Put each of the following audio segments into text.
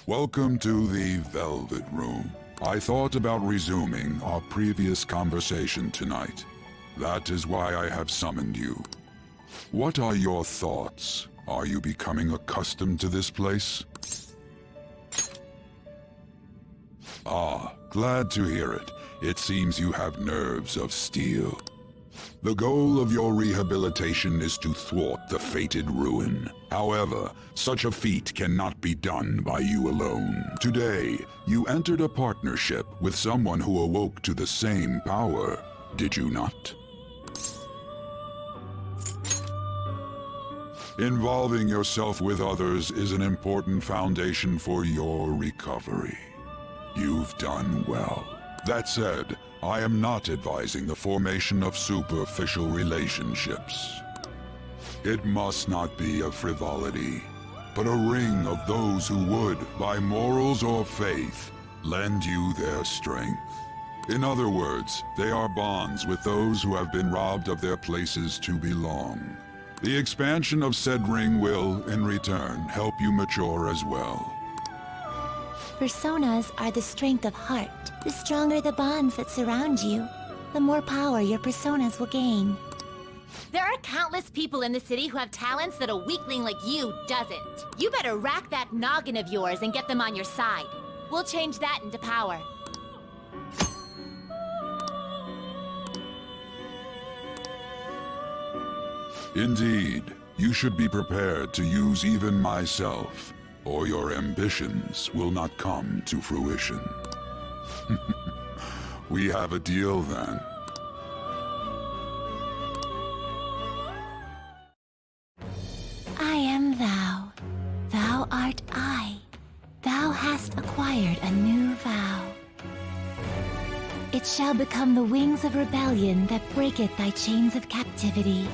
Welcome to the Velvet Room. I thought about resuming our previous conversation tonight. That is why I have summoned you. What are your thoughts? Are you becoming accustomed to this place? Ah, glad to hear it. It seems you have nerves of steel. The goal of your rehabilitation is to thwart the fated ruin. However, such a feat cannot be done by you alone. Today, you entered a partnership with someone who awoke to the same power, did you not? Involving yourself with others is an important foundation for your recovery. You've done well. That said, I am not advising the formation of superficial relationships. It must not be a frivolity, but a ring of those who would, by morals or faith, lend you their strength. In other words, they are bonds with those who have been robbed of their places to belong. The expansion of said ring will, in return, help you mature as well. Personas are the strength of heart. The stronger the bonds that surround you, the more power your personas will gain. There are countless people in the city who have talents that a weakling like you doesn't. You better rack that noggin of yours and get them on your side. We'll change that into power. Indeed, you should be prepared to use even myself, or your ambitions will not come to fruition. We have a deal then. I am thou. Thou art I. Thou hast acquired a new vow. It shall become the wings of rebellion that breaketh thy chains of captivity.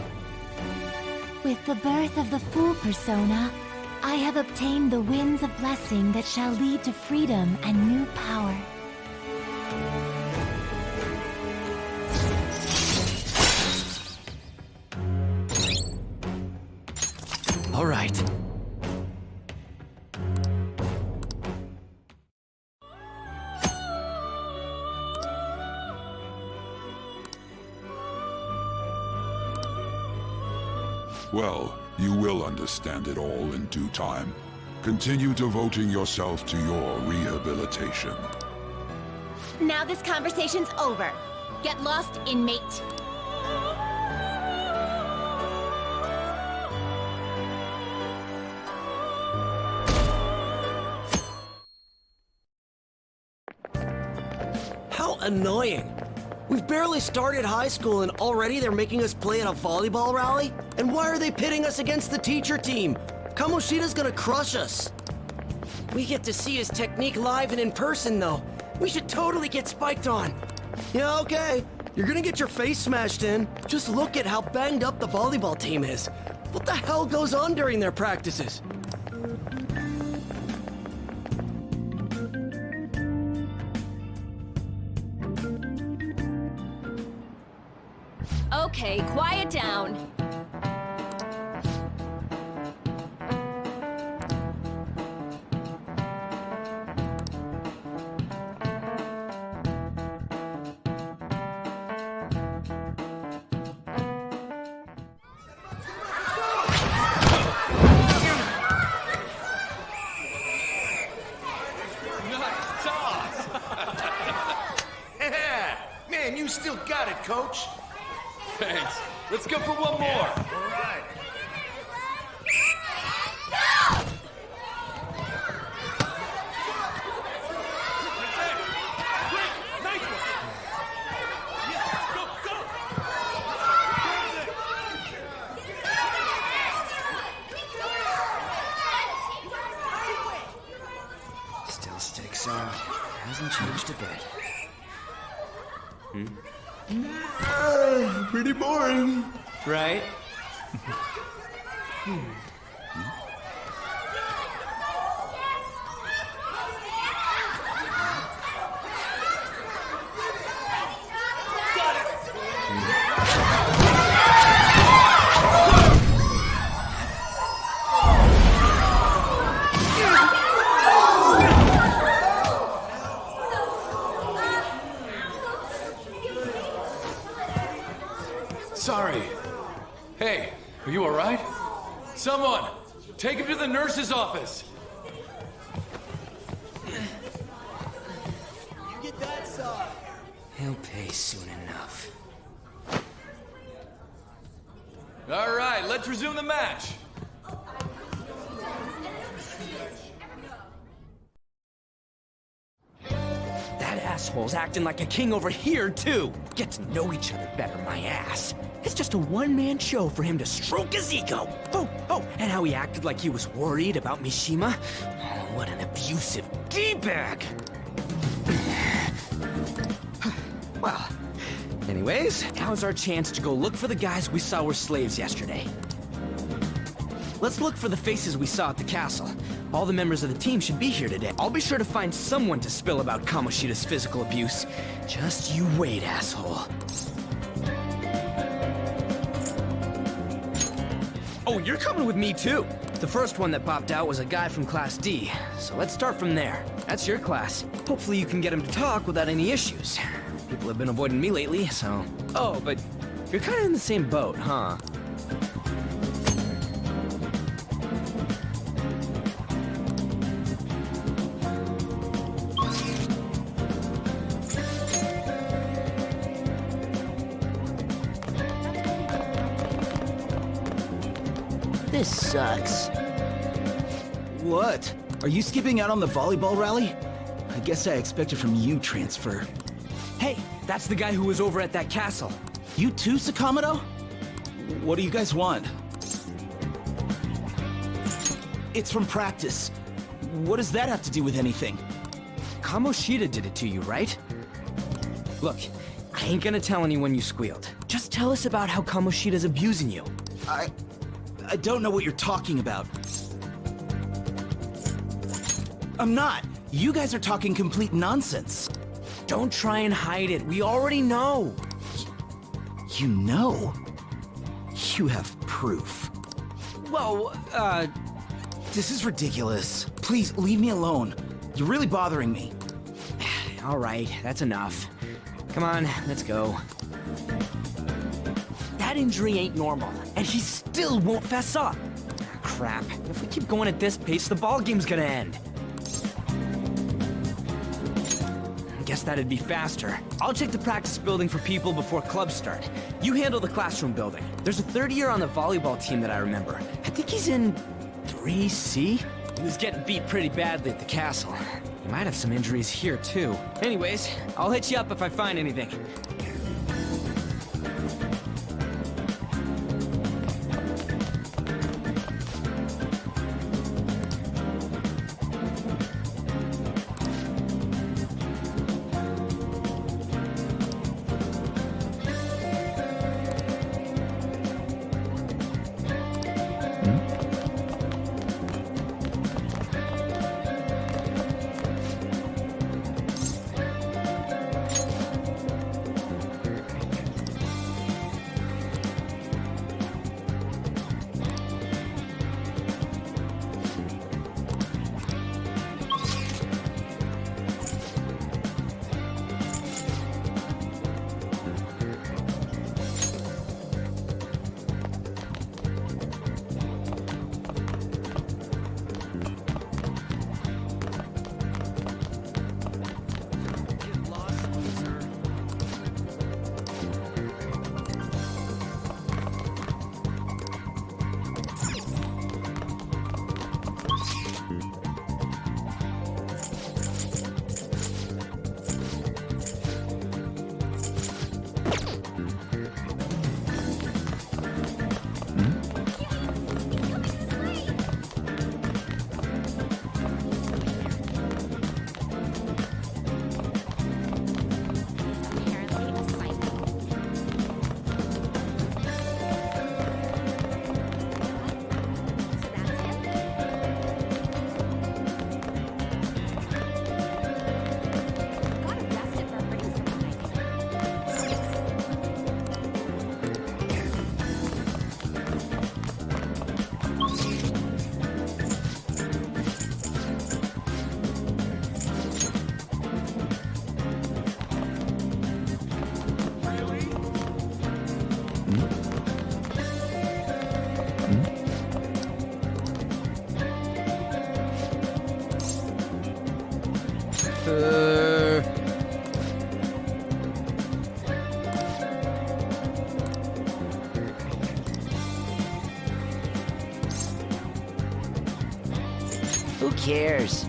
With the birth of the Fool persona, I have obtained the winds of blessing that shall lead to freedom and new power. All right. Well, you will understand it all in due time. Continue devoting yourself to your rehabilitation. Now this conversation's over. Get lost, inmate. How annoying. We've barely started high school and already they're making us play at a volleyball rally? And why are they pitting us against the teacher team? Kamoshida's gonna crush us. We get to see his technique live and in person though. We should totally get spiked on. Yeah, okay. You're gonna get your face smashed in. Just look at how banged up the volleyball team is. What the hell goes on during their practices? Okay, quiet down. Yeah! Man, you still got it, coach. Thanks. Let's go for one more. All right. Still sticks out. Hasn't changed a bit. Pretty boring. Right? sorry. Hey, are you alright? Someone, take him to the nurse's office. He'll pay soon enough. Alright, let's resume the match. That asshole's acting like a king over here, too. Get to know each other better, my ass. It's just a one-man show for him to stroke his ego. Oh, and how he acted like he was worried about Mishima. Oh, what an abusive D-bag. Well, anyways, now's our chance to go look for the guys we saw were slaves yesterday. Let's look for the faces we saw at the castle. All the members of the team should be here today. I'll be sure to find someone to spill about Kamoshida's physical abuse. Just you wait, asshole. Oh, you're coming with me too. The first one that popped out was a guy from Class D, so let's start from there. That's your class. Hopefully you can get him to talk without any issues. People have been avoiding me lately, so... Oh, but you're kind of in the same boat, huh? This sucks. What? Are you skipping out on the volleyball rally? I guess I expected from you, Transfer. Hey, that's the guy who was over at that castle. You too, Sakamoto? What do you guys want? It's from practice. What does that have to do with anything? Kamoshida did it to you, right? Look, I ain't gonna tell anyone you squealed. Just tell us about how Kamoshida's abusing you. I don't know what you're talking about. I'm not. You guys are talking complete nonsense. Don't try and hide it. We already know. You know? You have proof. Well, This is ridiculous. Please, leave me alone. You're really bothering me. all right, that's enough. Come on, let's go. That injury ain't normal, and he still won't fess up. Crap. If we keep going at this pace, the ball game's gonna end. Guess that'd be faster. I'll check the practice building for people before clubs start. You handle the classroom building. There's a third year on the volleyball team that I remember. I think he's in 3C? He was getting beat pretty badly at the castle. He might have some injuries here, too. Anyways, I'll hit you up if I find anything. Who cares?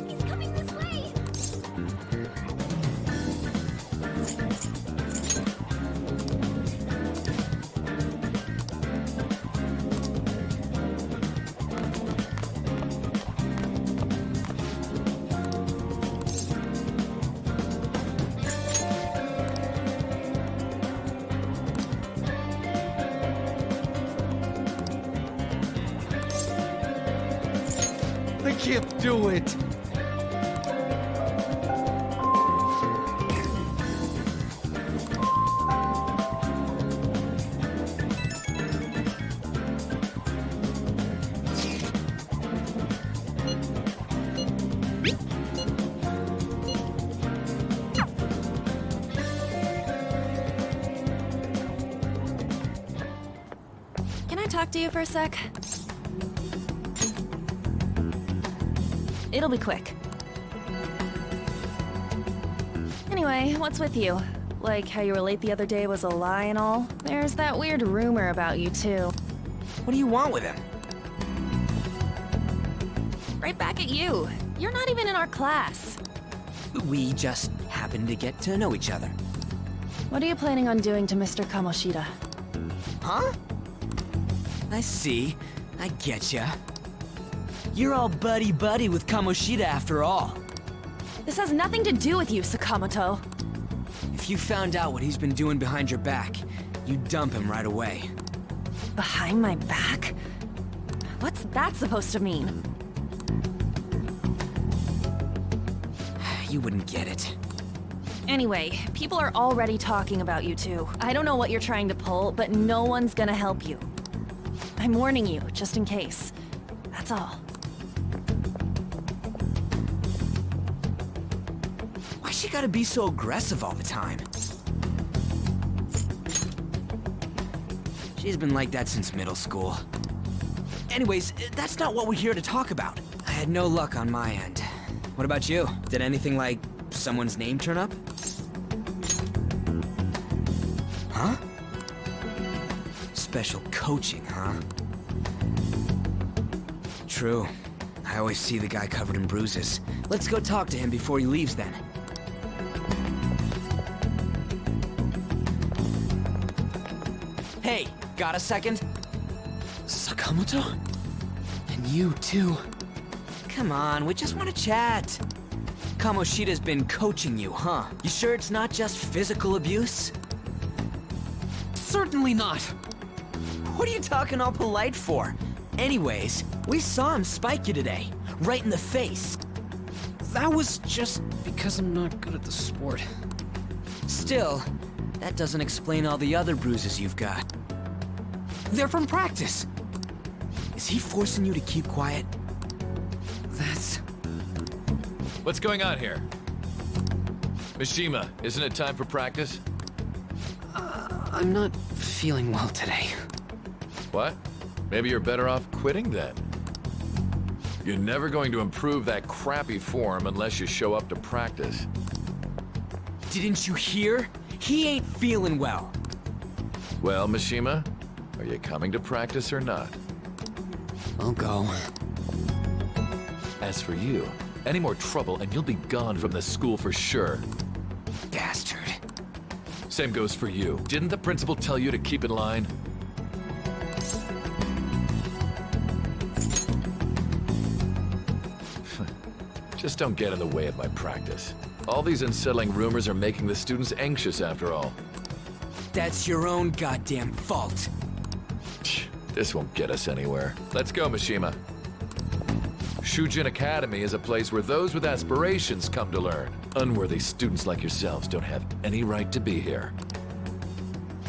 He's coming this way! I can't do it. Can I talk to you for a sec? It'll be quick. Anyway, what's with you? Like how you were late the other day was a lie and all? There's that weird rumor about you too. What do you want with him? Right back at you. You're not even in our class. We just happen to get to know each other. What are you planning on doing to Mr. Kamoshida? Huh? I see. I getcha. You're all buddy-buddy with Kamoshida after all. This has nothing to do with you, Sakamoto. If you found out what he's been doing behind your back, you'd dump him right away. Behind my back? What's that supposed to mean? You wouldn't get it. Anyway, people are already talking about you two. I don't know what you're trying to pull, but no one's gonna help you. I'm warning you, just in case. That's all. Why she gotta be so aggressive all the time? She's been like that since middle school. Anyways, that's not what we're here to talk about. I had no luck on my end. What about you? Did anything like someone's name turn up? Huh? Special coaching, huh? True. I always see the guy covered in bruises. Let's go talk to him before he leaves then. Hey, got a second? Sakamoto? And you too. Come on, we just want to chat. Kamoshida's been coaching you, huh? You sure it's not just physical abuse? Certainly not. What are you talking all polite for? Anyways, we saw him spike you today, right in the face. That was just because I'm not good at the sport. Still, that doesn't explain all the other bruises you've got. They're from practice. Is he forcing you to keep quiet? That's... What's going on here? Mishima, isn't it time for practice? I'm not feeling well today. What? Maybe you're better off quitting then. You're never going to improve that crappy form unless you show up to practice. Didn't you hear? He ain't feeling well. Well, Mishima, are you coming to practice or not? I'll go. As for you, any more trouble and you'll be gone from the school for sure. Bastard. Same goes for you. Didn't the principal tell you to keep in line? Just don't get in the way of my practice. All these unsettling rumors are making the students anxious after all. That's your own goddamn fault. This won't get us anywhere. Let's go, Mishima. Shujin Academy is a place where those with aspirations come to learn. Unworthy students like yourselves don't have any right to be here.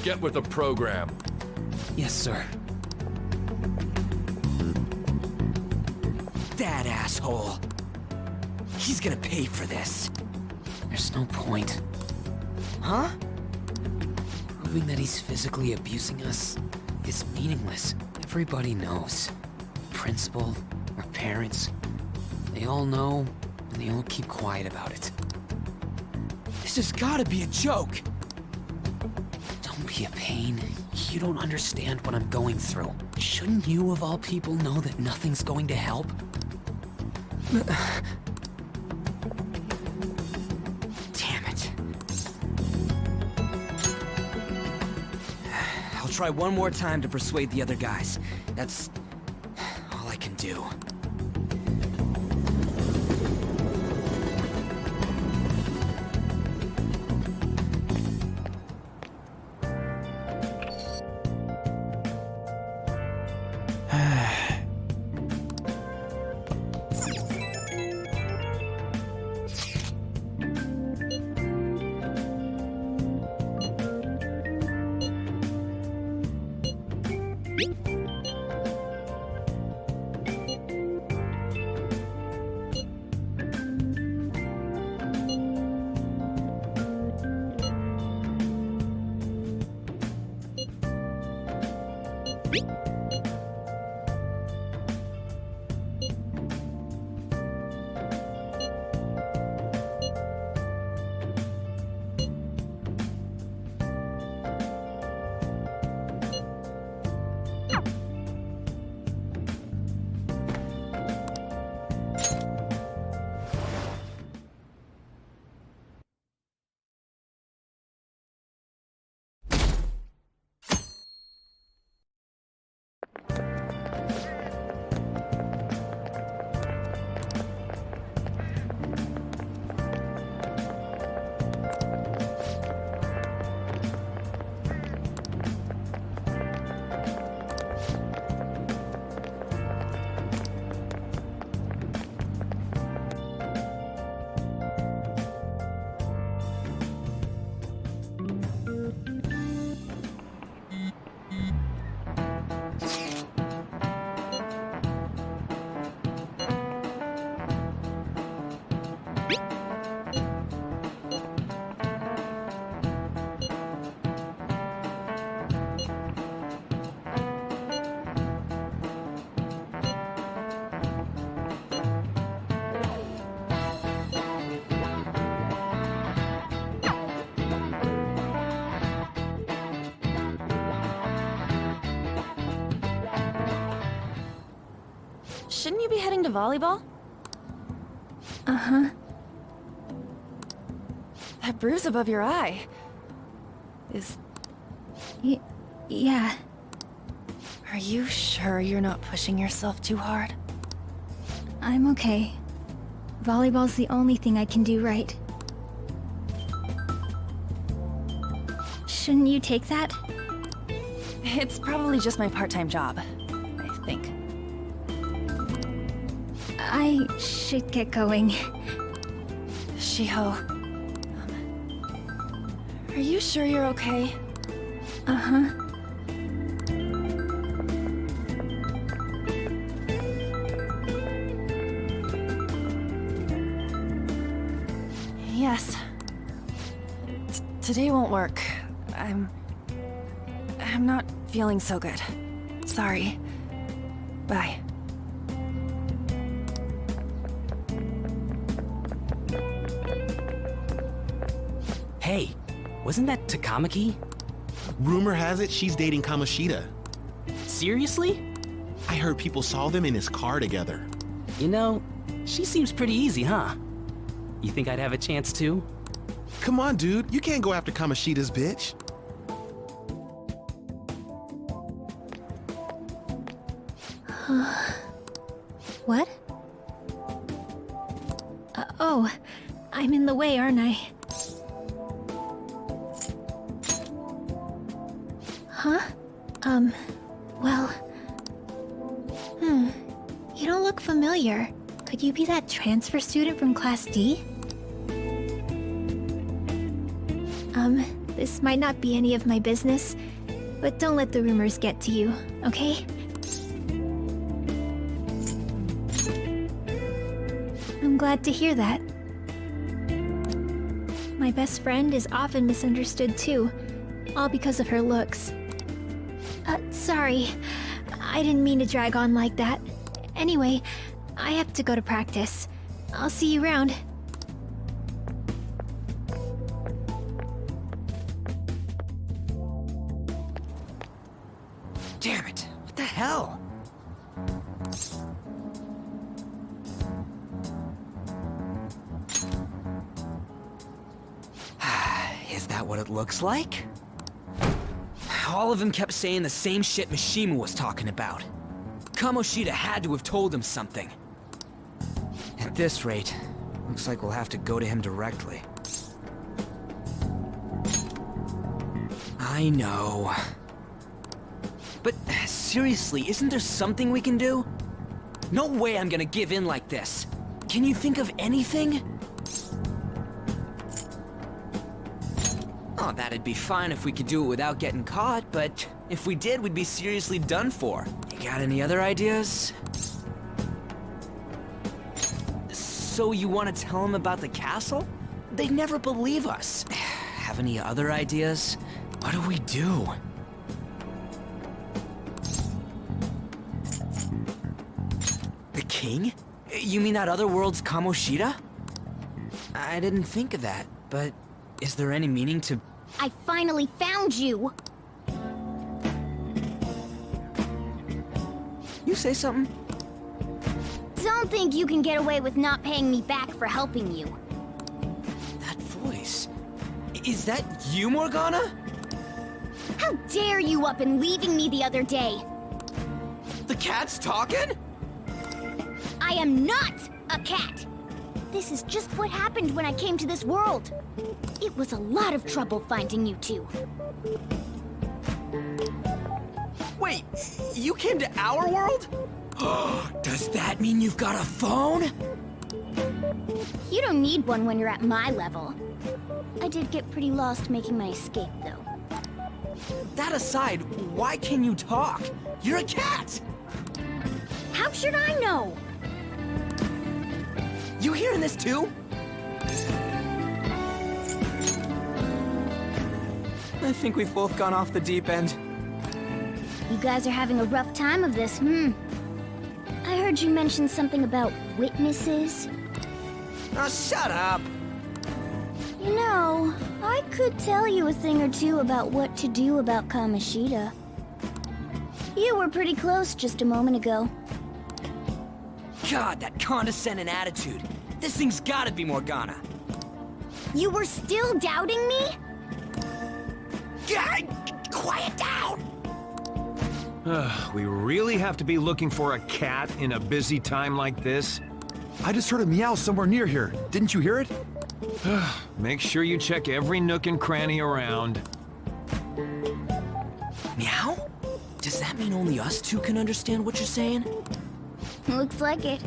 Get with the program. Yes, sir. That asshole. He's gonna pay for this. There's no point. Huh? Proving that he's physically abusing us is meaningless. Everybody knows. Principal, our parents, they all know, and they all keep quiet about it. This has gotta be a joke. Don't be a pain. You don't understand what I'm going through. Shouldn't you, of all people, know that nothing's going to help? Damn it. I'll try one more time to persuade the other guys. That's all I can do. Shouldn't you be heading to volleyball? Uh-huh. That bruise above your eye is... Yeah. Are you sure you're not pushing yourself too hard? I'm okay. Volleyball's the only thing I can do right. Shouldn't you take that? It's probably just my part-time job, I think. I should get going. Shiho, are you sure you're okay? Uh-huh. Yes. Today won't work. I'm not feeling so good. Sorry. Bye. Hey, wasn't that Takamaki? Rumor has it she's dating Kamoshida. Seriously? I heard people saw them in his car together. You know, she seems pretty easy, huh? You think I'd have a chance too? Come on, dude. You can't go after Kamoshida's bitch. What? Oh, I'm in the way, aren't I? Huh? Well, look familiar. Could you be that transfer student from Class D? This might not be any of my business, but don't let the rumors get to you, okay? I'm glad to hear that. My best friend is often misunderstood too, all because of her looks. Sorry. I didn't mean to drag on like that. Anyway, I have to go to practice. I'll see you around. Damn it! What the hell? Is that what it looks like? All of them kept saying the same shit Mishima was talking about. Kamoshida had to have told him something. At this rate, looks like we'll have to go to him directly. I know. But seriously, isn't there something we can do? No way I'm gonna give in like this. Can you think of anything? Oh, that'd be fine if we could do it without getting caught, but if we did, we'd be seriously done for. You got any other ideas? So you want to tell them about the castle? They'd never believe us. Have any other ideas? What do we do? The king? You mean that other world's Kamoshida? I didn't think of that, but is there any meaning to... I finally found you! You say something? Don't think you can get away with not paying me back for helping you. That voice... Is that you, Morgana? How dare you up and leaving me the other day? The cat's talking? I am not a cat! This is just what happened when I came to this world. It was a lot of trouble finding you two. Wait, you came to our world? Does that mean you've got a phone? You don't need one when you're at my level. I did get pretty lost making my escape, though. That aside, why can you talk? You're a cat! How should I know? You hearing this too? I think we've both gone off the deep end. You guys are having a rough time of this, I heard you mention something about witnesses. Oh, shut up! You know, I could tell you a thing or two about what to do about Kamoshida. You were pretty close just a moment ago. God, that condescending attitude. This thing's gotta be Morgana. You were still doubting me? God, quiet down! We really have to be looking for a cat in a busy time like this? I just heard a meow somewhere near here. Didn't you hear it? Make sure you check every nook and cranny around. Meow? Does that mean only us two can understand what you're saying? Looks like it.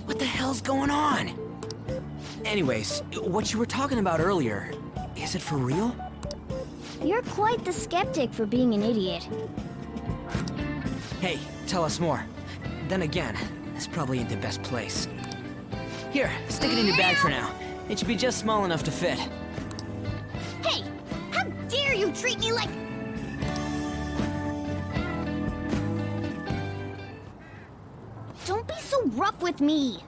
What the hell's going on? Anyways, what you were talking about earlier, is it for real? You're quite the skeptic for being an idiot. Hey, tell us more. Then again, this probably ain't the best place. Here, stick it in your bag for now. It should be just small enough to fit. Hey! How dare you treat me like... Don't be so rough with me!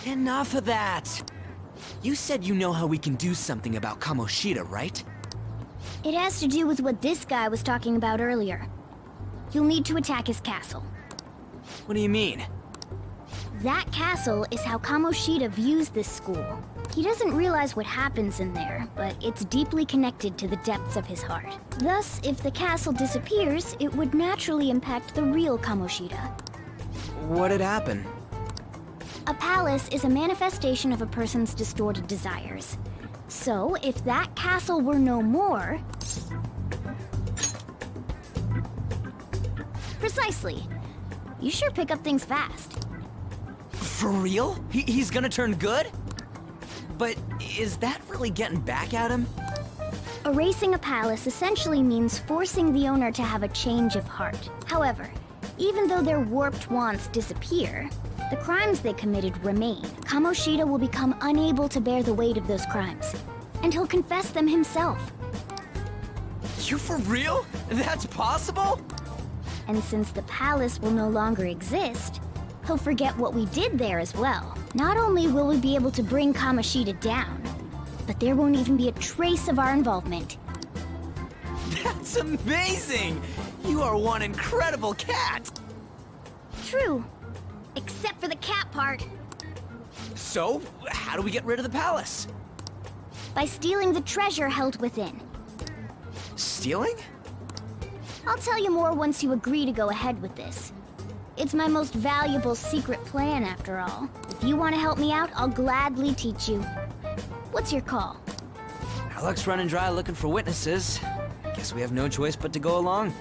Enough of that! You said you know how we can do something about Kamoshida, right? It has to do with what this guy was talking about earlier. You'll need to attack his castle. What do you mean? That castle is how Kamoshida views this school. He doesn't realize what happens in there, but it's deeply connected to the depths of his heart. Thus, if the castle disappears, it would naturally impact the real Kamoshida. What'd happen? A palace is a manifestation of a person's distorted desires. So, if that castle were no more... Precisely. You sure pick up things fast. For real? He's gonna turn good? But is that really getting back at him? Erasing a palace essentially means forcing the owner to have a change of heart. However, even though their warped wants disappear, the crimes they committed remain. Kamoshida will become unable to bear the weight of those crimes, and he'll confess them himself. You for real? That's possible? And since the palace will no longer exist, he'll forget what we did there as well. Not only will we be able to bring Kamoshida down, but there won't even be a trace of our involvement. That's amazing! You are one incredible cat! True. Except for the cat part. So, how do we get rid of the palace? By stealing the treasure held within. Stealing? I'll tell you more once you agree to go ahead with this. It's my most valuable secret plan, after all. If you want to help me out, I'll gladly teach you. What's your call? Our luck's running dry looking for witnesses. Guess we have no choice but to go along.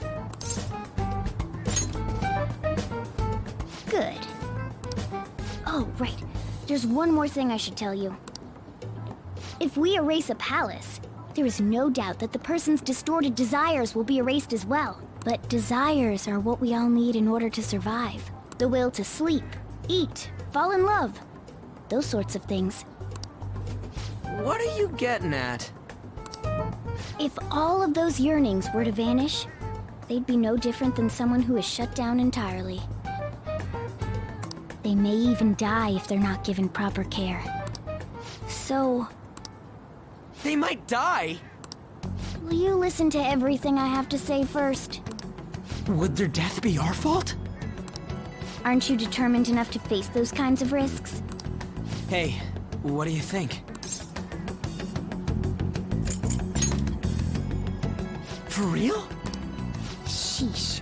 Good. Oh, right. There's one more thing I should tell you. If we erase a palace, there is no doubt that the person's distorted desires will be erased as well. But desires are what we all need in order to survive. The will to sleep, eat, fall in love. Those sorts of things. What are you getting at? If all of those yearnings were to vanish, they'd be no different than someone who is shut down entirely. They may even die if they're not given proper care. So... They might die? Will you listen to everything I have to say first? Would their death be our fault? Aren't you determined enough to face those kinds of risks? Hey, what do you think? For real? Sheesh.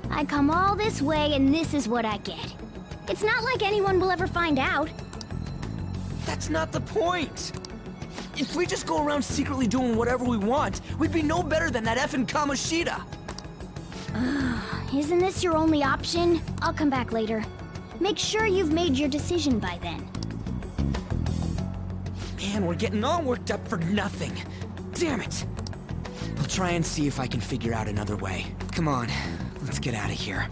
I come all this way and this is what I get. It's not like anyone will ever find out. That's not the point. If we just go around secretly doing whatever we want, we'd be no better than that effing Kamoshida. Isn't this your only option? I'll come back later. Make sure you've made your decision by then. Man, we're getting all worked up for nothing. Damn it. I'll try and see if I can figure out another way. Come on, let's get out of here.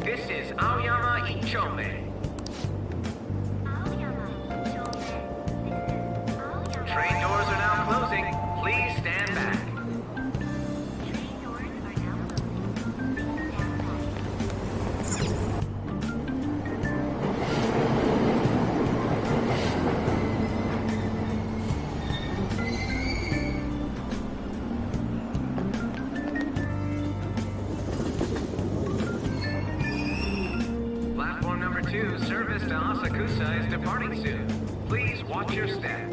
This is Aoyama Ichome. Train doors are now closing. Please stand back. Platform number 2, service to Asakusa is departing soon. Please watch your step.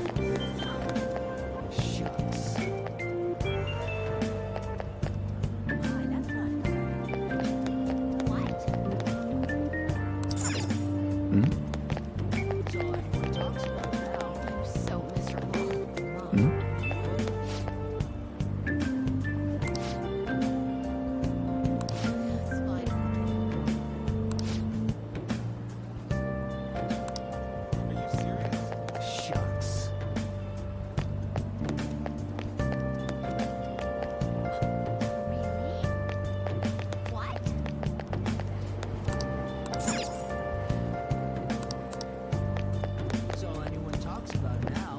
Shucks. What? That's all anyone talks about now.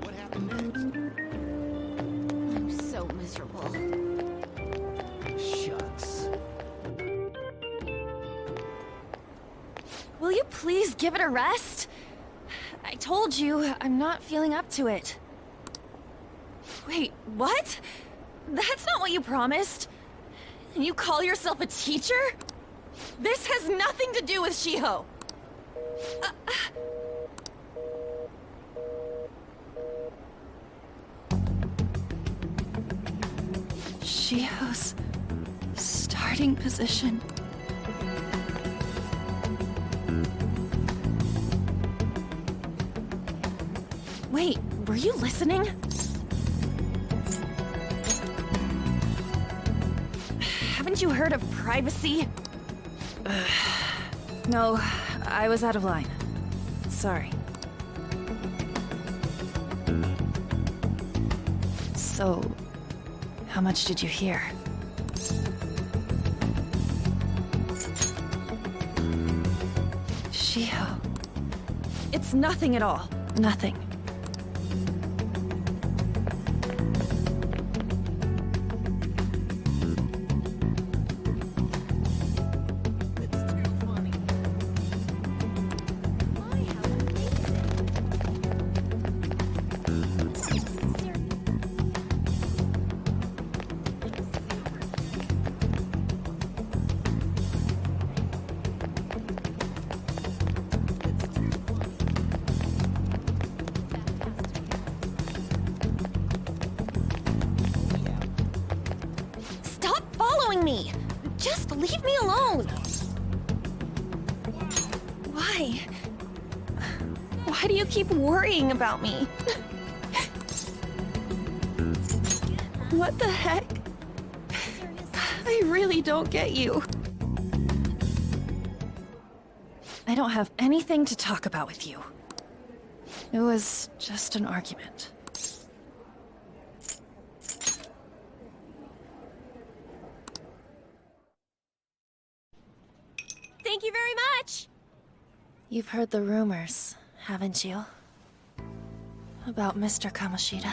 What happened next? I'm so miserable. Shucks. Will you please give it a rest? I told you, I'm not feeling up to it. Wait, what? That's not what you promised. And you call yourself a teacher? This has nothing to do with Shiho. Shiho's starting position. Wait, were you listening? Haven't you heard of privacy? No, I was out of line. Sorry. So, how much did you hear? Shiho. It's nothing at all. Nothing. Me. Just leave me alone. Why? Why do you keep worrying about me? What the heck? I really don't get you. I don't have anything to talk about with you. It was just an argument. Thank you very much! You've heard the rumors, haven't you? About Mr. Kamoshida.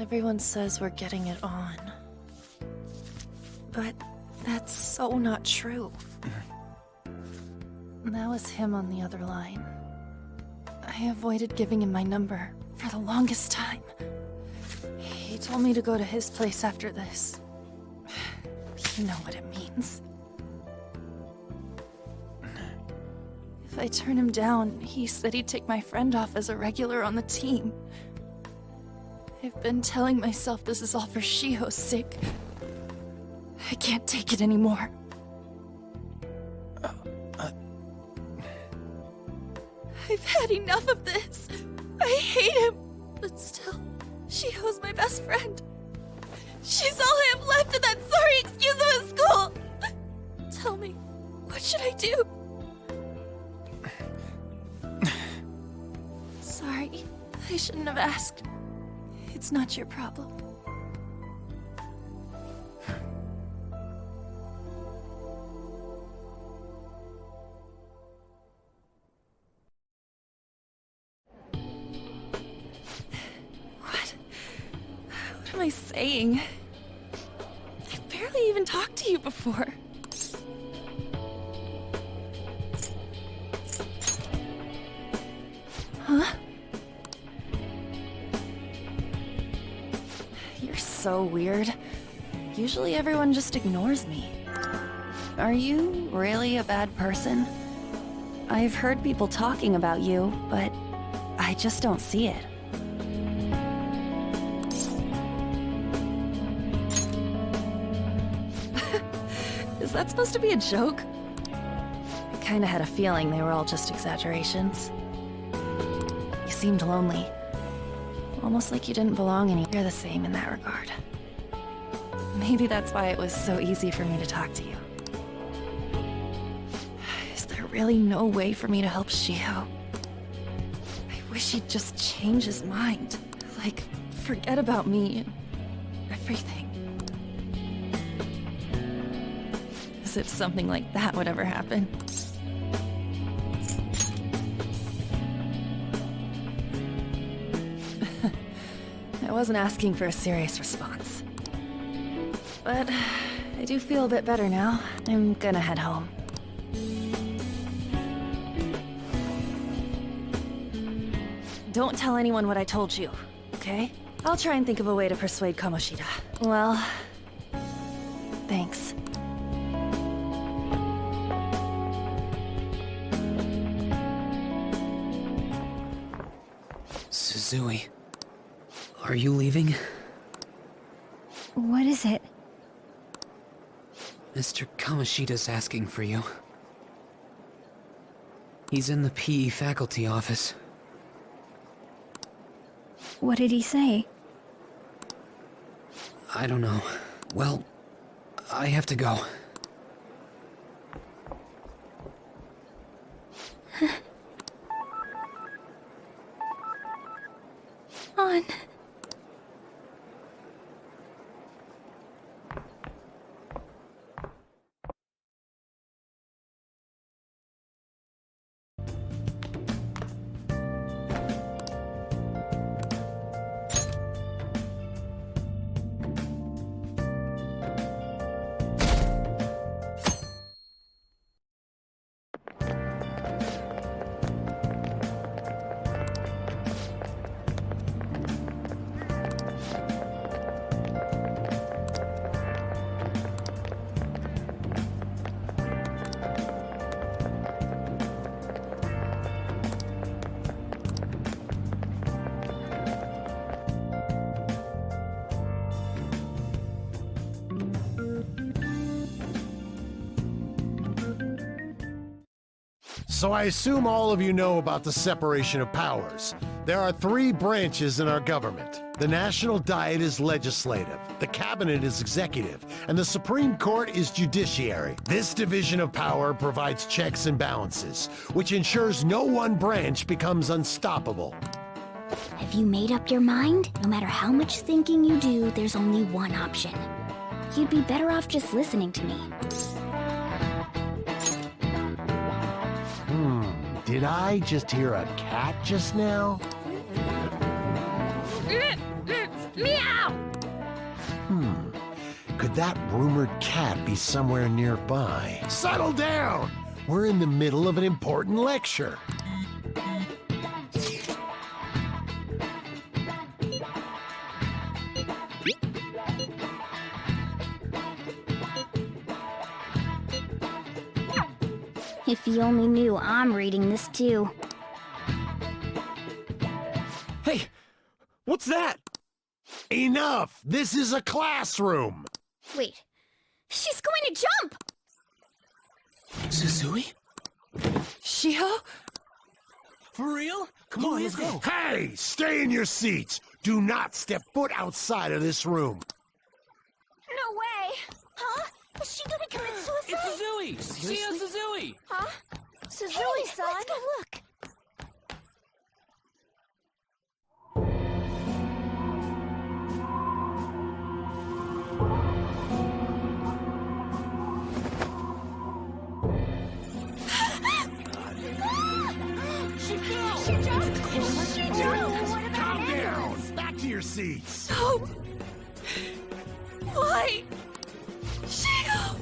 Everyone says we're getting it on. But that's so not true. That was him on the other line. I avoided giving him my number for the longest time. He told me to go to his place after this. You know what it means. If I turn him down, he said he'd take my friend off as a regular on the team. I've been telling myself this is all for Shiho's sake. I can't take it anymore. I've had enough of this. I hate him. But still, Shiho's my best friend. She's all I have left of that sorry excuse of a school. Tell me, what should I do? Sorry, I shouldn't have asked. It's not your problem. What am I saying? I've barely even talked to you before. Huh? You're so weird. Usually everyone just ignores me. Are you really a bad person? I've heard people talking about you, but I just don't see it. that supposed to be a joke? I kinda had a feeling they were all just exaggerations. You seemed lonely. Almost like you didn't belong anywhere. You're the same in that regard. Maybe that's why it was so easy for me to talk to you. Is there really no way for me to help Shiho? I wish he'd just change his mind. Like, forget about me and everything. As if something like that would ever happen. I wasn't asking for a serious response. But I do feel a bit better now. I'm gonna head home. Don't tell anyone what I told you, okay? I'll try and think of a way to persuade Kamoshida. Well, thanks. Suzui, are you leaving? What is it? Mr. Kamoshida's asking for you. He's in the PE faculty office. What did he say? I don't know. Well, I have to go. On. So I assume all of you know about the separation of powers. There are 3 branches in our government. The National Diet is legislative, the Cabinet is executive, and the Supreme Court is judiciary. This division of power provides checks and balances, which ensures no one branch becomes unstoppable. Have you made up your mind? No matter how much thinking you do, there's only one option. You'd be better off just listening to me. Did I just hear a cat just now? Meow! Could that rumored cat be somewhere nearby? Settle down! We're in the middle of an important lecture. If you only knew I'm reading this too. Hey, what's that? Enough! This is a classroom! Wait, she's going to jump! Suzui? Shiho? For real? Come on, let's go. Hey! Stay in your seats! Do not step foot outside of this room! No way! Huh? Is she gonna commit suicide? It's Suzui! Shiho Suzui! Huh? Suzui-san? Let's go look! She fell! She jumped! She jumped! Calm down! Back to your seats! No! Why? Shiho!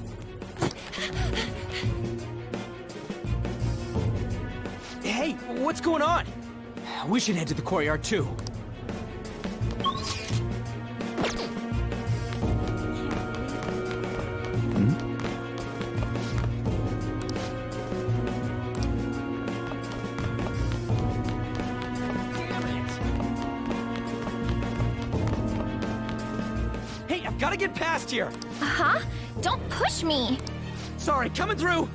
Hey, what's going on? We should head to the courtyard too. Uh-huh. Don't push me. Sorry, coming through!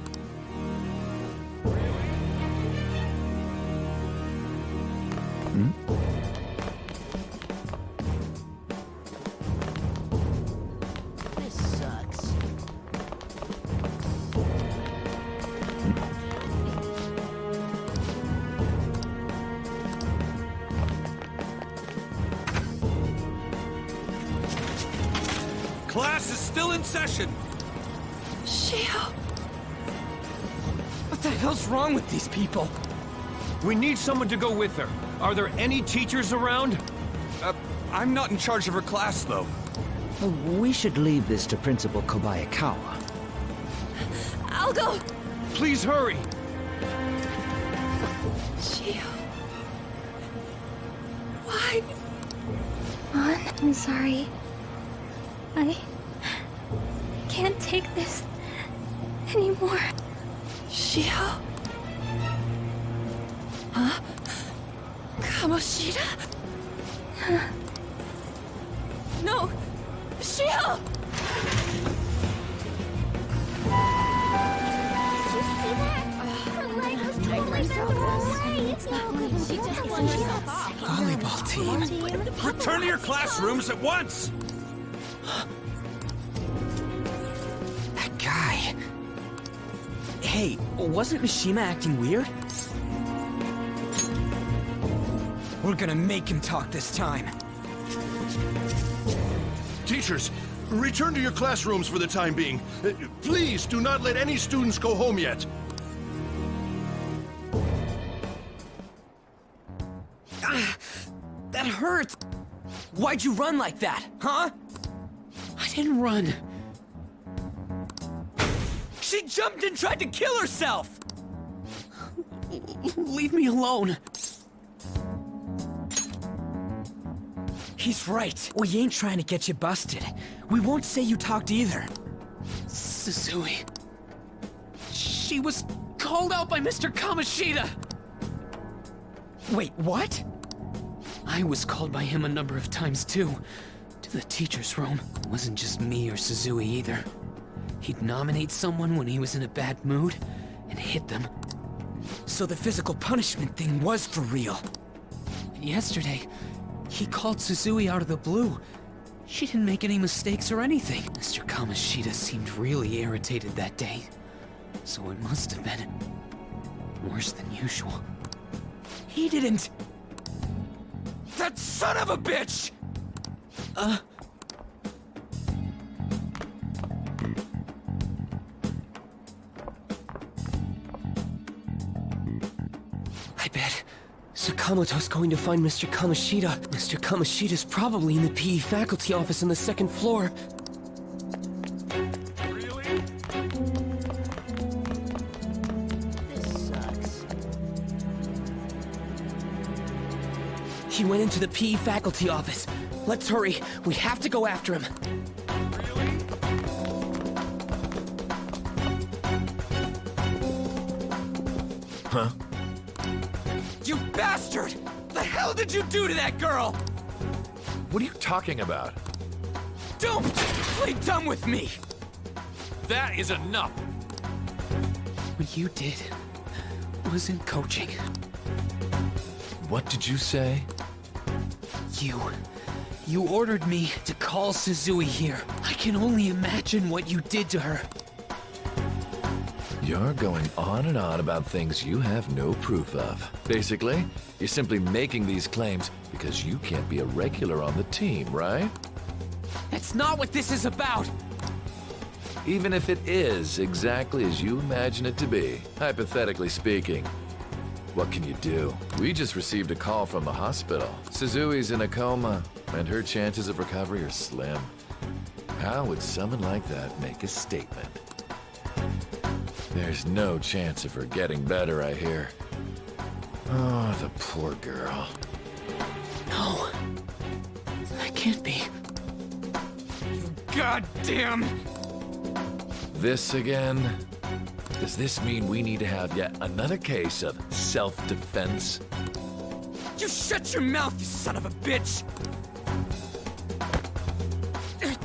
This sucks. Class is still in session. Shiho. What the hell's wrong with these people? We need someone to go with her. Are there any teachers around? I'm not in charge of her class, though. We should leave this to Principal Kobayakawa. I'll go. Please hurry. Shiho. Why? Mon, I'm sorry. I can't take this anymore. Shiho? Huh? Kamoshida? No! Shiho! Did you see that? Her leg was totally so away. It's not good. She just blew herself off. Volleyball team. Return to your classrooms at once! That guy. Hey, wasn't Mishima acting weird? We're gonna make him talk this time. Teachers, return to your classrooms for the time being. Please do not let any students go home yet. That hurts! Why'd you run like that, huh? I didn't run. She jumped and tried to kill herself! Leave me alone. He's right. We ain't trying to get you busted. We won't say you talked either. Suzui. She was called out by Mr. Kamoshida! Wait, what? I was called by him a number of times too. To the teacher's room. It wasn't just me or Suzui either. He'd nominate someone when he was in a bad mood, and hit them. So the physical punishment thing was for real. And yesterday, he called Suzui out of the blue. She didn't make any mistakes or anything. Mr. Kamoshida seemed really irritated that day. So it must have been worse than usual. He didn't... That son of a bitch! I bet Sakamoto's going to find Mr. Kamoshida. Mr. Kamoshida's probably in the PE faculty office on the second floor. Really? This sucks. He went into the PE faculty office. Let's hurry. We have to go after him. Really? Huh? You bastard! The hell did you do to that girl? What are you talking about? Don't play dumb with me! That is enough! What you did wasn't coaching. What did you say? You ordered me to call Suzui here. I can only imagine what you did to her. You're going on and on about things you have no proof of. Basically, you're simply making these claims because you can't be a regular on the team, right? That's not what this is about! Even if it is exactly as you imagine it to be, hypothetically speaking, what can you do? We just received a call from the hospital. Suzui's in a coma, and her chances of recovery are slim. How would someone like that make a statement? There's no chance of her getting better, I hear. Oh, the poor girl. No. That can't be. You goddamn... This again? Does this mean we need to have yet another case of self-defense? You shut your mouth, you son of a bitch!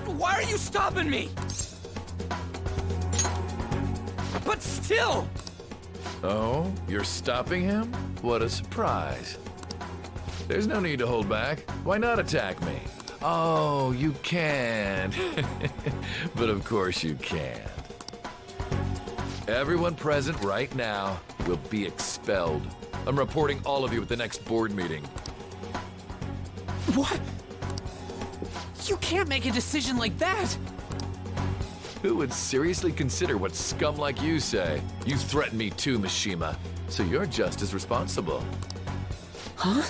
Why are you stopping me? But still! Oh, you're stopping him? What a surprise. There's no need to hold back. Why not attack me? Oh, you can. But of course you can. Everyone present right now will be expelled. I'm reporting all of you at the next board meeting. What? You can't make a decision like that! Who would seriously consider what scum like you say? You threatened me too, Mishima, so you're just as responsible. Huh?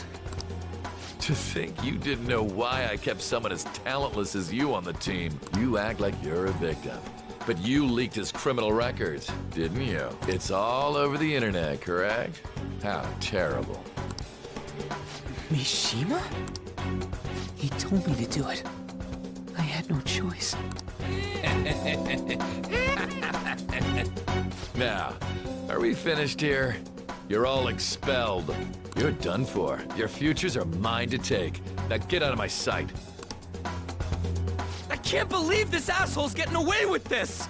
To think you didn't know why I kept someone as talentless as you on the team. You act like you're a victim. But you leaked his criminal records, didn't you? It's all over the internet, correct? How terrible. Mishima? He told me to do it. I had no choice. Now, are we finished here? You're all expelled. You're done for. Your futures are mine to take. Now get out of my sight. I can't believe this asshole's getting away with this!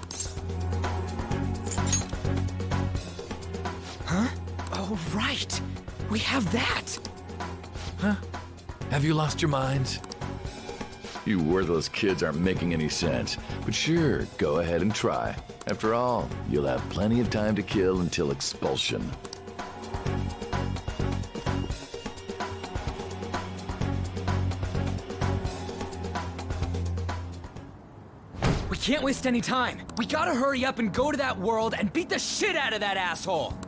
Huh? Oh, right. We have that. Huh? Have you lost your minds? You worthless kids aren't making any sense. But sure, go ahead and try. After all, you'll have plenty of time to kill until expulsion. We can't waste any time. We gotta hurry up and go to that world and beat the shit out of that asshole.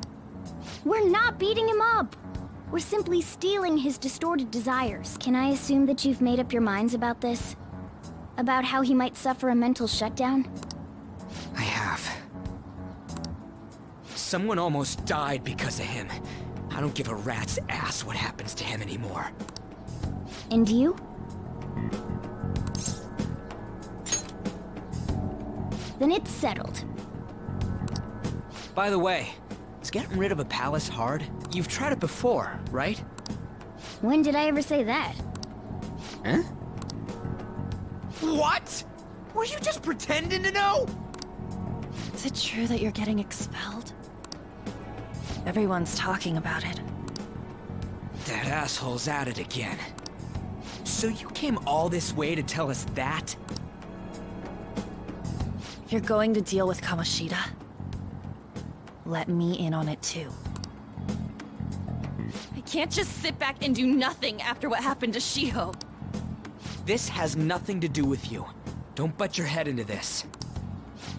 We're not beating him up. We're simply stealing his distorted desires. Can I assume that you've made up your minds about this? About how he might suffer a mental shutdown? I have. Someone almost died because of him. I don't give a rat's ass what happens to him anymore. And you? Then it's settled. By the way, is getting rid of a palace hard? You've tried it before, right? When did I ever say that? Huh? What? Were you just pretending to know? Is it true that you're getting expelled? Everyone's talking about it. That asshole's at it again. So you came all this way to tell us that? If you're going to deal with Kamoshida, let me in on it too. I can't just sit back and do nothing after what happened to Shiho. This has nothing to do with you. Don't butt your head into this.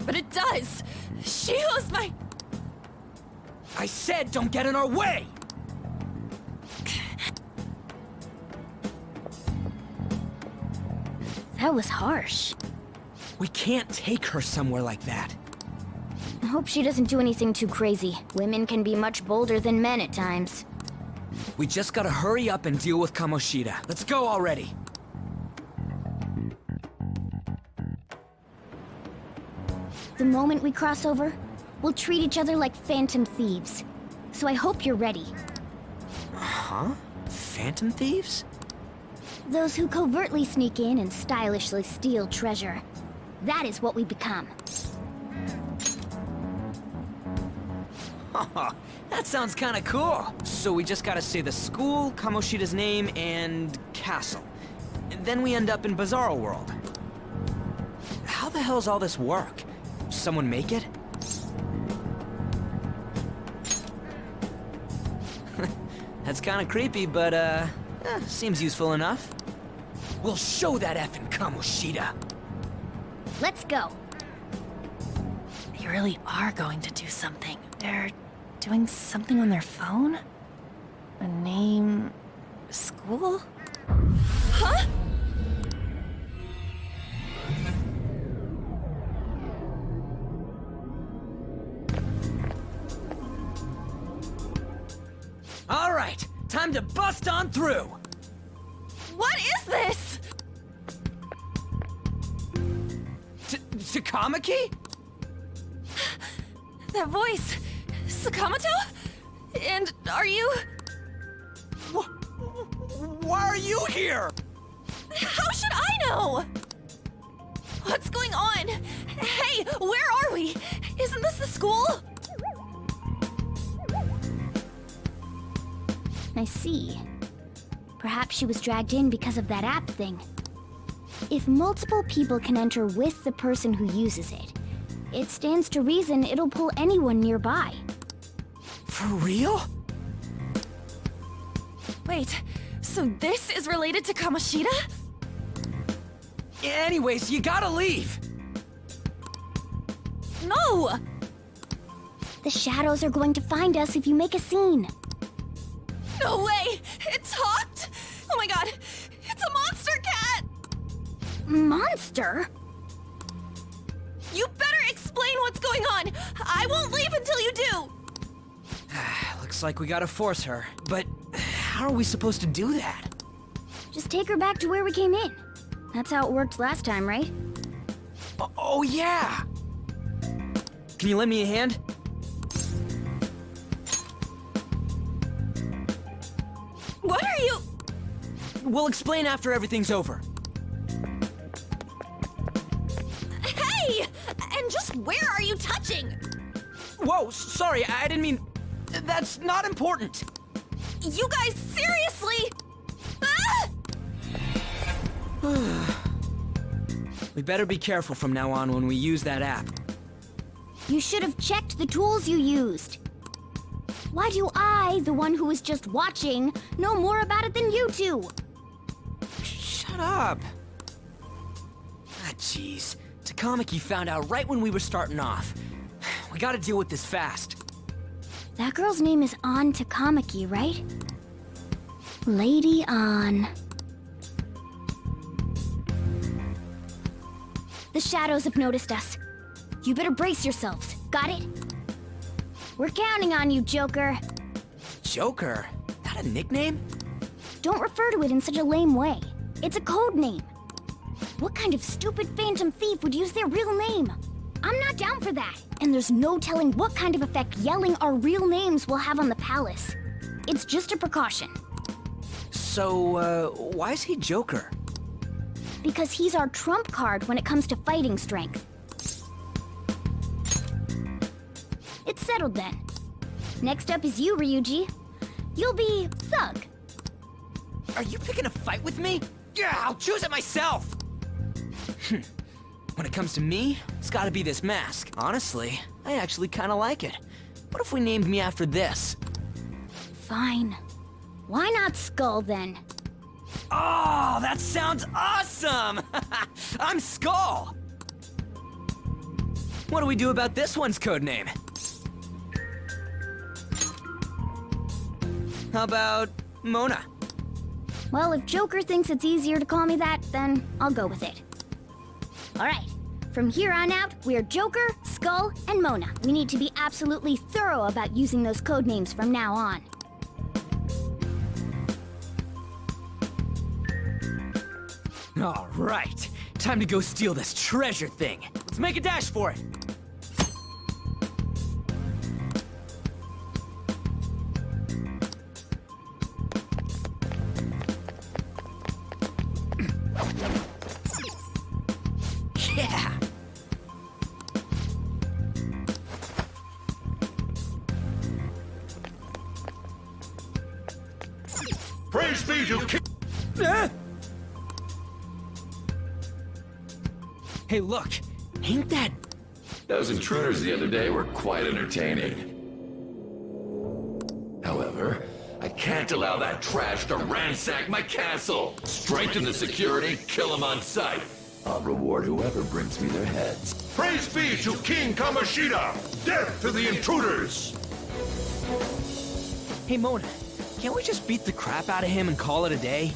But it does! Shiho's my... I said don't get in our way! That was harsh. We can't take her somewhere like that. I hope she doesn't do anything too crazy. Women can be much bolder than men at times. We just gotta hurry up and deal with Kamoshida. Let's go already. The moment we cross over, we'll treat each other like phantom thieves. So I hope you're ready. Huh? Phantom thieves? Those who covertly sneak in and stylishly steal treasure. That is what we become. That sounds kinda cool. So we just gotta say the school, Kamoshida's name, and castle. And then we end up in Bizarro World. How the hell's all this work? Someone make it? That's kinda creepy, but seems useful enough. We'll show that effing Kamoshida. Let's go. They really are going to do something. They're doing something on their phone? A name... school? Huh? All right, time to bust on through. What is this? Takamaki? That voice... Sakamoto? And are you... Why are you here? How should I know? What's going on? Hey, where are we? Isn't this the school? I see. Perhaps she was dragged in because of that app thing. If multiple people can enter with the person who uses it, it stands to reason it'll pull anyone nearby. For real? Wait, so this is related to Kamoshida? Anyways, you gotta leave! No! The shadows are going to find us if you make a scene. No way! It talked! Oh my god! It's a monster cat! Monster? You better explain what's going on! I won't leave until you do! Looks like we gotta force her. But how are we supposed to do that? Just take her back to where we came in. That's how it worked last time, right? Oh yeah! Can you lend me a hand? What are you... We'll explain after everything's over. Hey! And just where are you touching? Whoa, sorry, I didn't mean... That's not important. You guys, seriously? Ah! We better be careful from now on when we use that app. You should have checked the tools you used. Why do I, the one who was just watching, know more about it than you two? Shut up. Jeez. Takamaki found out right when we were starting off. We gotta deal with this fast. That girl's name is An Takamaki, right? Lady An. The shadows have noticed us. You better brace yourselves. Got it? We're counting on you, Joker. Joker? That a nickname? Don't refer to it in such a lame way. It's a code name. What kind of stupid phantom thief would use their real name? I'm not down for that. And there's no telling what kind of effect yelling our real names will have on the palace. It's just a precaution. So, why is he Joker? Because he's our trump card when it comes to fighting strength. It's settled then. Next up is you, Ryuji. You'll be Thug. Are you picking a fight with me? Yeah, I'll choose it myself! When it comes to me, it's gotta be this mask. Honestly, I actually kinda like it. What if we named me after this? Fine. Why not Skull then? Oh, that sounds awesome! I'm Skull! What do we do about this one's codename? How about Mona? Well, if Joker thinks it's easier to call me that, then I'll go with it. Alright, from here on out, we're Joker, Skull, and Mona. We need to be absolutely thorough about using those codenames from now on. Alright, time to go steal this treasure thing. Let's make a dash for it. Yeah! Praise be to King. Hey, look! Ain't that... Those intruders the other day were quite entertaining. However, I can't allow that trash to ransack my castle! Strengthen the security, kill them on sight. I'll reward whoever brings me their heads. Praise be to King Kamoshida! Death to the intruders! Hey, Mona, can't we just beat the crap out of him and call it a day?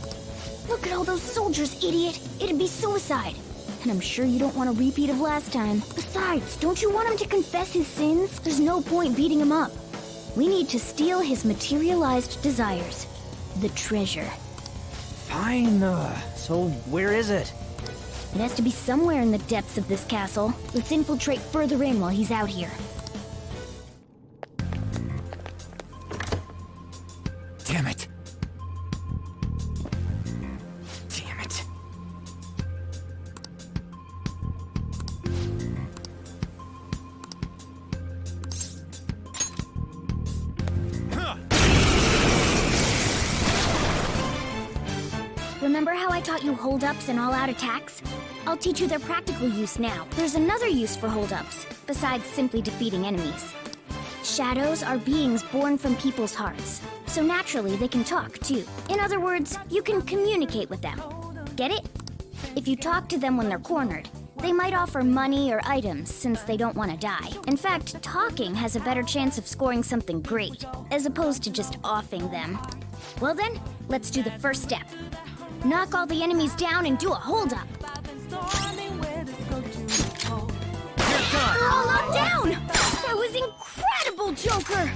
Look at all those soldiers, idiot! It'd be suicide. And I'm sure you don't want a repeat of last time. Besides, don't you want him to confess his sins? There's no point beating him up. We need to steal his materialized desires. The treasure. Fine, so where is it? It has to be somewhere in the depths of this castle. Let's infiltrate further in while he's out here. Damn it. Damn it. Remember how I taught you hold-ups and all-out attacks? I'll teach you their practical use now. There's another use for hold-ups, besides simply defeating enemies. Shadows are beings born from people's hearts, so naturally they can talk too. In other words, you can communicate with them. Get it? If you talk to them when they're cornered, they might offer money or items since they don't want to die. In fact, talking has a better chance of scoring something great, as opposed to just offing them. Well then, let's do the first step. Knock all the enemies down and do a hold-up. They're all knocked down! That was incredible, Joker!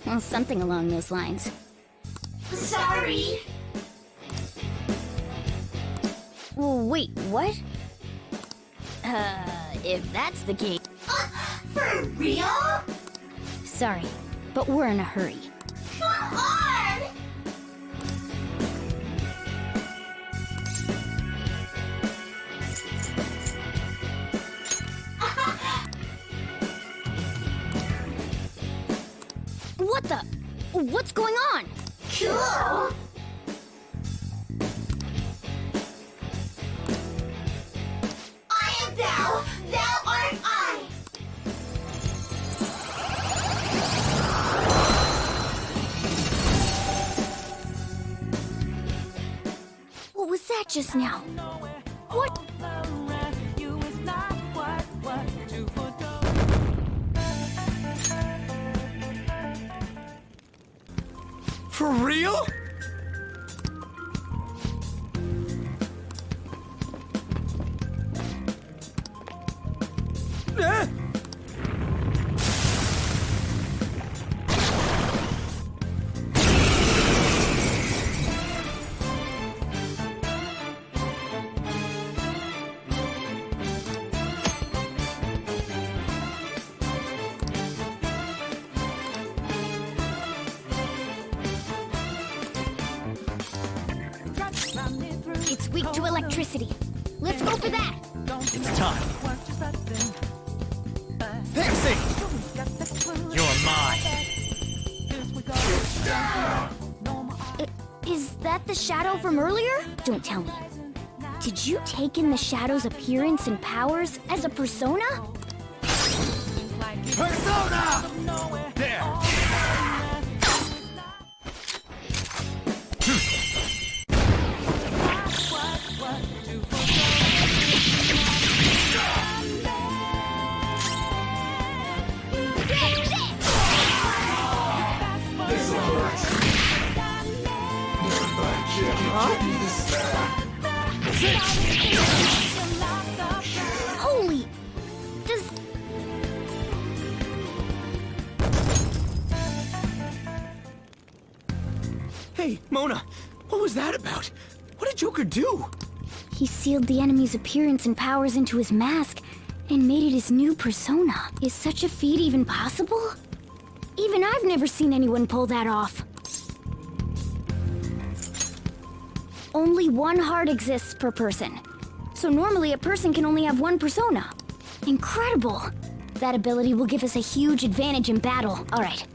Well, something along those lines. Sorry. Well, wait, what? If that's the case... For real? Sorry, but we're in a hurry. Come on! What the? What's going on? Cool! I am thou, thou art I! What was that just now? What? For real? It's weak to electricity. Let's go for that. It's time. Pixie! You're mine. Is that the shadow from earlier? Don't tell me. Did you take in the shadow's appearance and powers as a persona? Persona! There! Holy! Does... Hey, Mona, what was that about? What did Joker do? He sealed the enemy's appearance and powers into his mask and made it his new persona. Is such a feat even possible? Even I've never seen anyone pull that off. Only one heart exists per person. So normally a person can only have one persona. Incredible! That ability will give us a huge advantage in battle. Alright,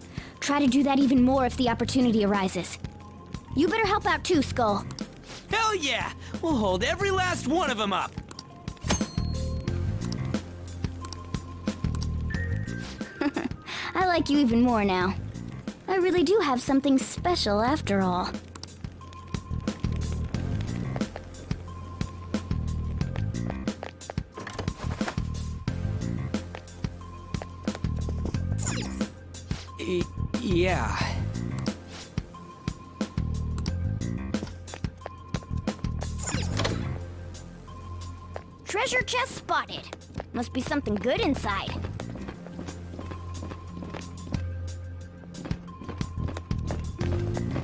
try to do that even more if the opportunity arises. You better help out too, Skull. Hell yeah! We'll hold every last one of them up! I like you even more now. I really do have something special after all. Yeah. Treasure chest spotted. Must be something good inside.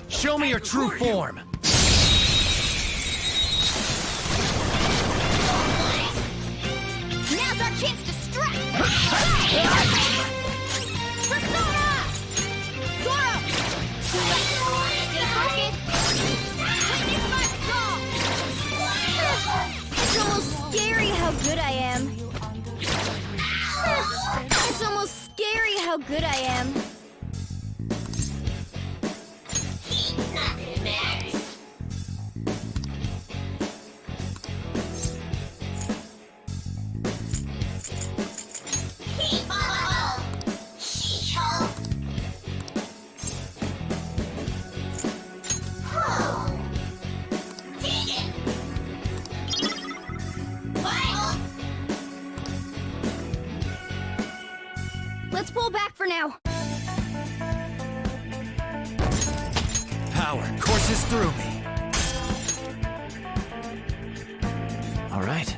Show me your true form. Now's our chance to strike! Persona! Zoro! Stay focused! Witness my call! It's almost scary how good I am. It's almost scary how how good I am. Let's pull back for now. Power courses through me. All right.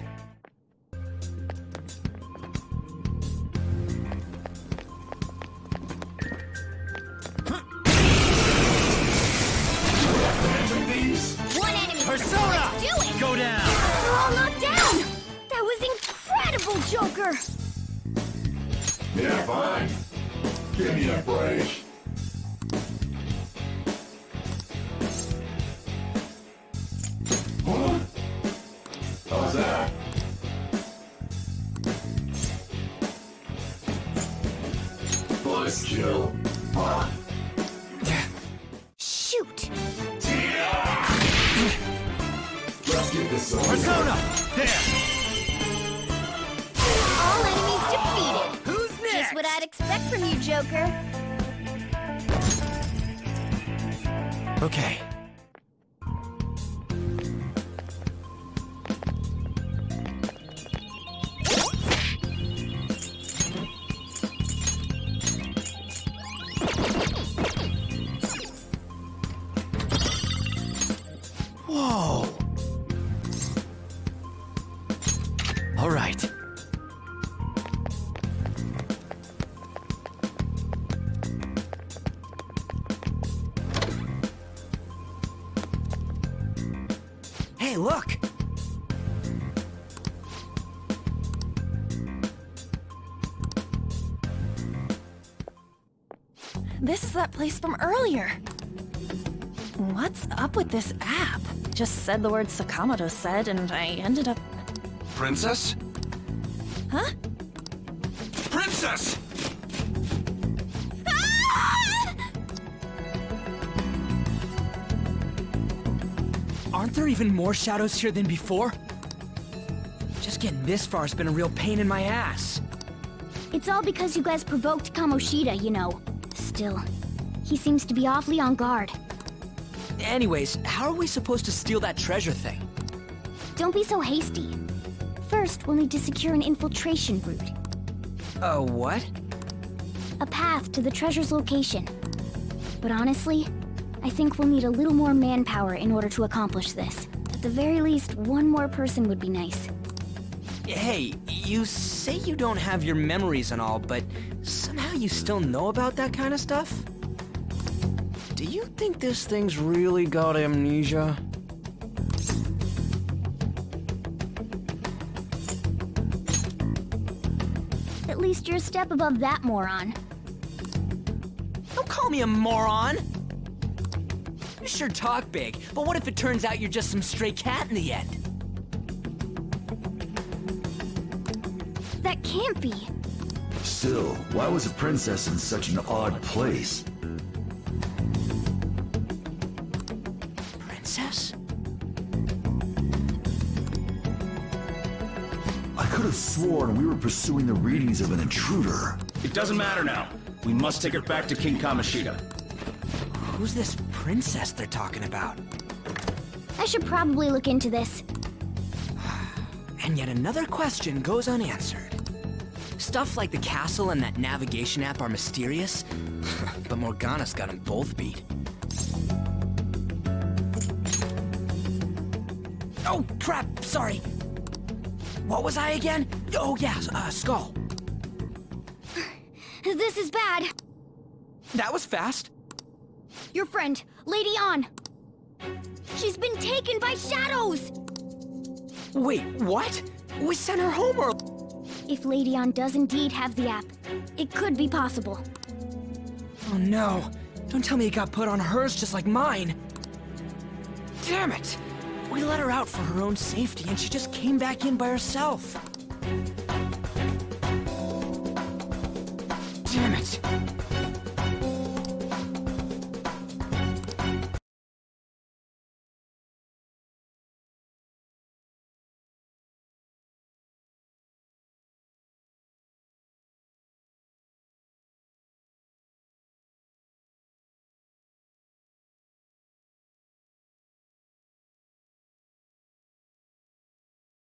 Phantom Thieves? One enemy. Persona! Let's do it! Go down! We're all knocked down! That was incredible, Joker! Yeah, fine. Give me a break. Huh? How's that? Nice kill. Huh? Shoot! Let's get this over. Persona! There! All enemies defeated! Who's next? Just what I'd expect from you, Joker. Okay. Whoa! All right. Hey, look! This is that place from earlier. What's up with this app? Just said the word Sakamoto said, and I ended up... Princess? Huh? Princess! Aren't there even more shadows here than before? Just getting this far has been a real pain in my ass. It's all because you guys provoked Kamoshida, you know. Still, he seems to be awfully on guard. Anyways, how are we supposed to steal that treasure thing? Don't be so hasty. First, we'll need to secure an infiltration route. What? A path to the treasure's location. But honestly, I think we'll need a little more manpower in order to accomplish this. At the very least, one more person would be nice. Hey, you say you don't have your memories and all, but somehow you still know about that kind of stuff? Do you think this thing's really got amnesia? At least you're a step above that, moron. Don't call me a moron! You sure talk big, but what if it turns out you're just some stray cat in the end? That can't be. Still, why was a princess in such an odd place? Princess? I could have sworn we were pursuing the readings of an intruder. It doesn't matter now. We must take her back to King Kamoshida. Who's this princess they're talking about? I should probably look into this. And yet another question goes unanswered. Stuff like the castle and that navigation app are mysterious, but Morgana's got them both beat. Oh, crap, sorry. What was I again? Oh, yeah, Skull. This is bad. That was fast. Your friend, Lady An. She's been taken by shadows! Wait, what? We sent her home or... If Lady An does indeed have the app, it could be possible. Oh no. Don't tell me it got put on hers just like mine. Damn it! We let her out for her own safety and she just came back in by herself. Damn it. it!